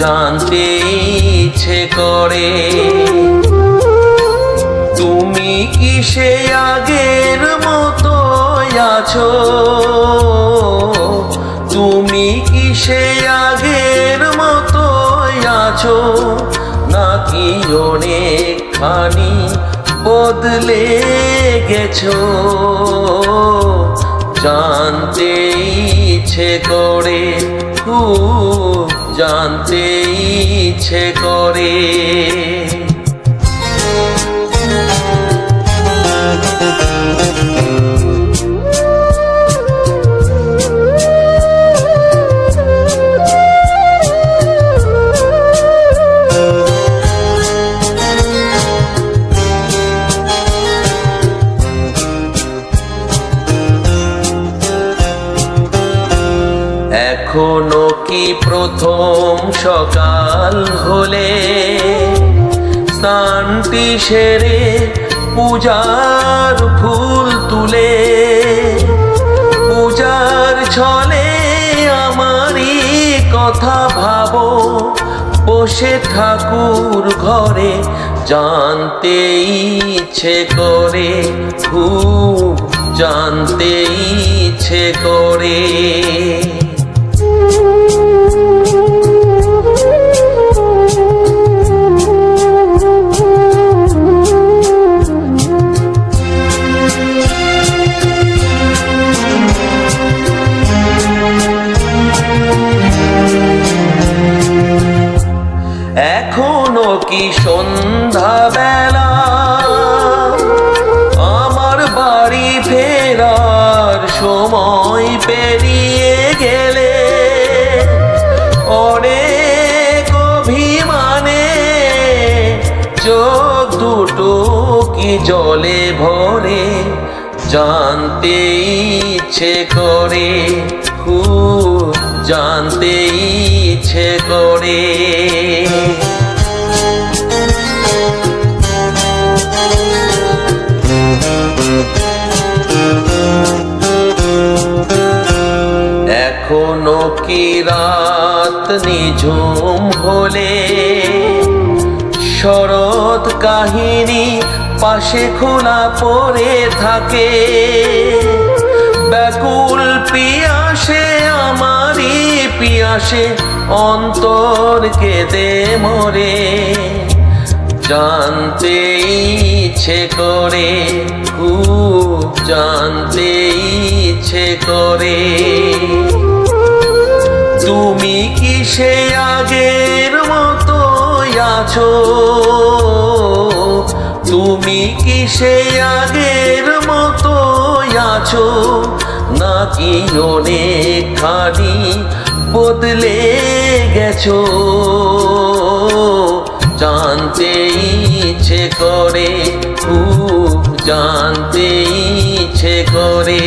জানতে ইচ্ছে করে। তুমি কি সে আগের মতো আছো? তুমি কি সে আগের মতো আছো, নাকি অনেকখানি বদলে গেছো? জানতে ইচ্ছে করে, খুব জানতে ইচ্ছে করে। এখনো কি প্রথম সকাল হলে স্নানটি সেরে পূজার ফুল তুলে, পূজার ছলে আমারই কথা ভাবো বসে ঠাকুর ঘরে? জানতে ইচ্ছে করে, খুব জানতে ইচ্ছে করে। এখনো কি সন্ধ্যা বেলা আমার বাড়ি ফেরার সময় পেরিয়ে গেলে? অনেক অভিমানে চোখ দুটো কি জলে ভরে? জানতে ইচ্ছে করে, খুব জানতে ইচ্ছে করে। এখনো কি রাত নিঝুম হলে শরৎ কাহিনী পাশে খোলা পড়ে থাকে? ব্যাকুল পিয়াসে আমারই পিয়াসে অন্তর কেঁদে মরে। জানতে ইচ্ছে করে, খুব জানতে ইচ্ছে করে। তুমি কি সে আগের মতো আছো? তুমি কি সে আগের মতো আছো, নাকি অনেকখানি বদলে গেছো? জানতে ইচ্ছে করে, খুব জানতে ইচ্ছে করে।